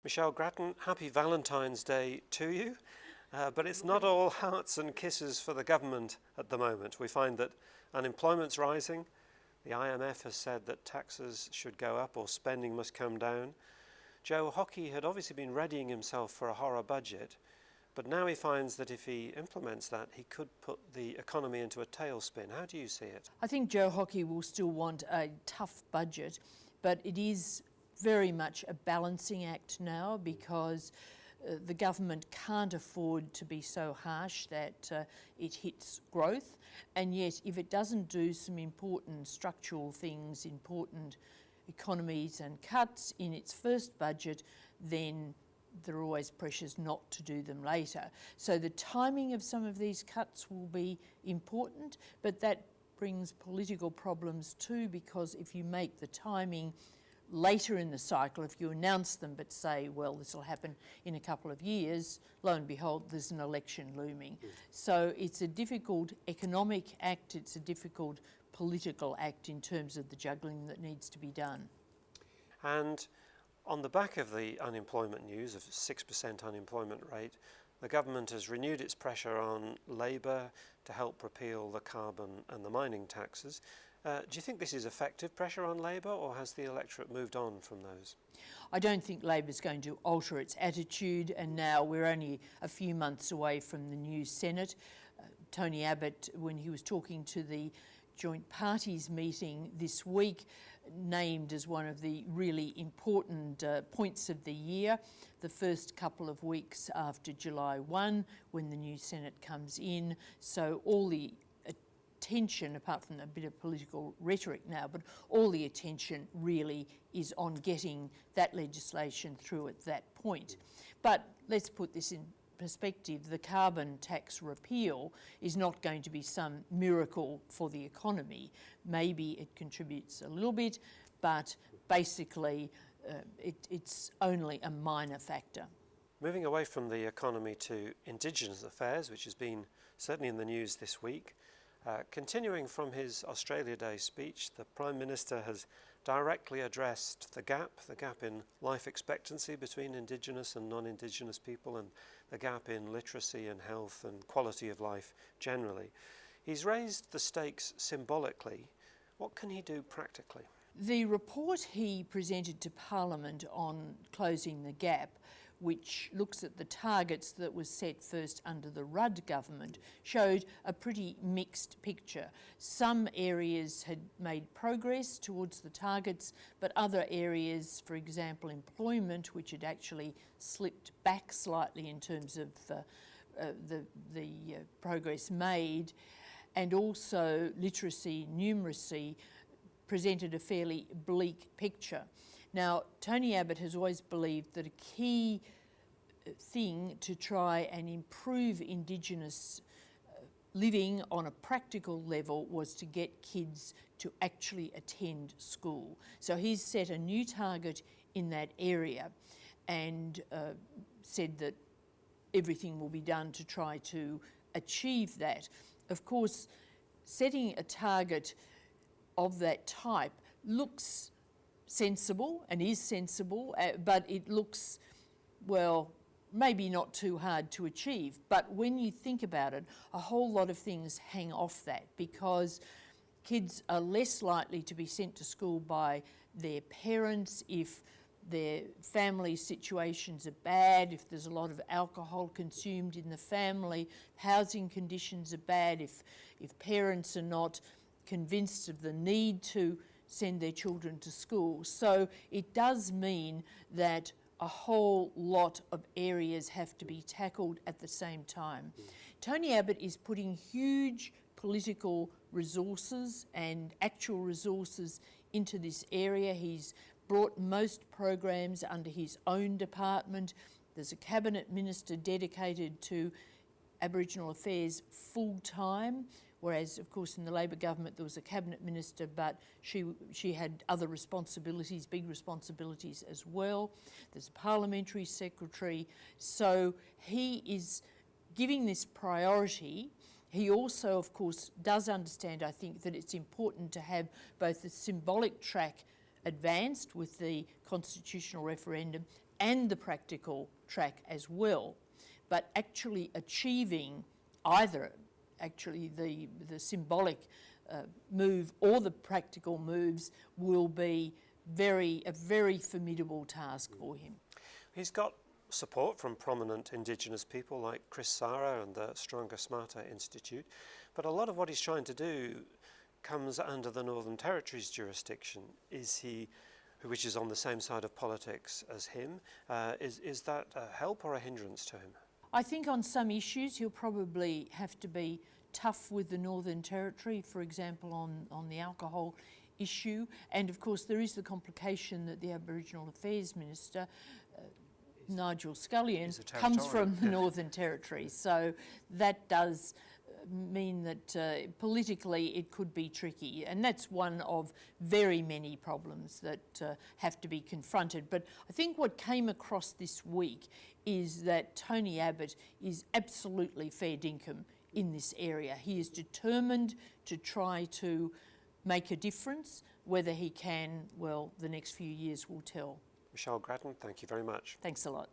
Michelle Grattan, happy Valentine's Day to you. But it's not all hearts and kisses for the government at the moment. We find that unemployment's rising. The IMF has said that taxes should go up or spending must come down. Joe Hockey had obviously been readying himself for a horror budget, but now he finds that if he implements that, he could put the economy into a tailspin. How do you see it? I think Joe Hockey will still want a tough budget, but it is very much a balancing act now because the government can't afford to be so harsh that it hits growth, and yet if it doesn't do some important structural things, important economies and cuts in its first budget, then there are always pressures not to do them later. So the timing of some of these cuts will be important, but that brings political problems too, because if you make the timing later in the cycle, if you announce them but say, well, this will happen in a couple of years, lo and behold, there's an election looming. So it's a difficult economic act, it's a difficult political act in terms of the juggling that needs to be done. And on the back of the unemployment news of 6% unemployment rate, the government has renewed its pressure on Labour to help repeal the carbon and the mining taxes. Do you think this is effective pressure on Labour, or has the electorate moved on from those? I don't think Labor's going to alter its attitude, and now we're only a few months away from the new Senate. Tony Abbott, when he was talking to the Joint Parties meeting this week, named as one of the really important points of the year the first couple of weeks after July 1, when the new Senate comes in. So all the attention, apart from a bit of political rhetoric now, but all the attention really is on getting that legislation through at that point. But let's put this in perspective. The carbon tax repeal is not going to be some miracle for the economy. Maybe it contributes a little bit, but basically it's only a minor factor. Moving away from the economy to Indigenous affairs, which has been certainly in the news this week, continuing from his Australia Day speech, the Prime Minister has directly addressed the gap in life expectancy between Indigenous and non-Indigenous people, and the gap in literacy and health and quality of life generally. He's raised the stakes symbolically. What can he do practically? The report he presented to Parliament on closing the gap, which looks at the targets that was set first under the Rudd government, showed a pretty mixed picture. Some areas had made progress towards the targets, but other areas, for example employment, which had actually slipped back slightly in terms of the progress made, and also literacy, numeracy, presented a fairly bleak picture. Now, Tony Abbott has always believed that a key thing to try and improve Indigenous living on a practical level was to get kids to actually attend school. So he's set a new target in that area and said that everything will be done to try to achieve that. Of course, setting a target of that type looks sensible and is sensible, but it looks, well, maybe not too hard to achieve. But when you think about it, a whole lot of things hang off that, because kids are less likely to be sent to school by their parents if their family situations are bad, if there's a lot of alcohol consumed in the family, housing conditions are bad, if parents are not convinced of the need to send their children to school. So it does mean that a whole lot of areas have to be tackled at the same time. Tony Abbott is putting huge political resources and actual resources into this area. He's brought most programs under his own department. There's a cabinet minister dedicated to Aboriginal affairs full-time, whereas, of course, in the Labor government there was a cabinet minister, but she had other responsibilities, big responsibilities as well. There's a parliamentary secretary. So he is giving this priority. He also, of course, does understand, I think, that it's important to have both the symbolic track advanced with the constitutional referendum and the practical track as well. But actually achieving either actually the symbolic move or the practical moves will be a very formidable task for him. He's got support from prominent Indigenous people like Chris Sara and the Stronger Smarter Institute, but a lot of what he's trying to do comes under the Northern Territory's jurisdiction. Which is on the same side of politics as him, is that a help or a hindrance to him? I think on some issues he'll probably have to be tough with the Northern Territory, for example on the alcohol issue, and of course there is the complication that the Aboriginal Affairs Minister, Nigel Scullion, comes from the Northern Territory, so that does mean that politically it could be tricky, and that's one of very many problems that have to be confronted. But I think what came across this week is that Tony Abbott is absolutely fair dinkum in this area. He is determined to try to make a difference. Whether he can, well, the next few years will tell. Michelle Grattan, thank you very much. Thanks a lot.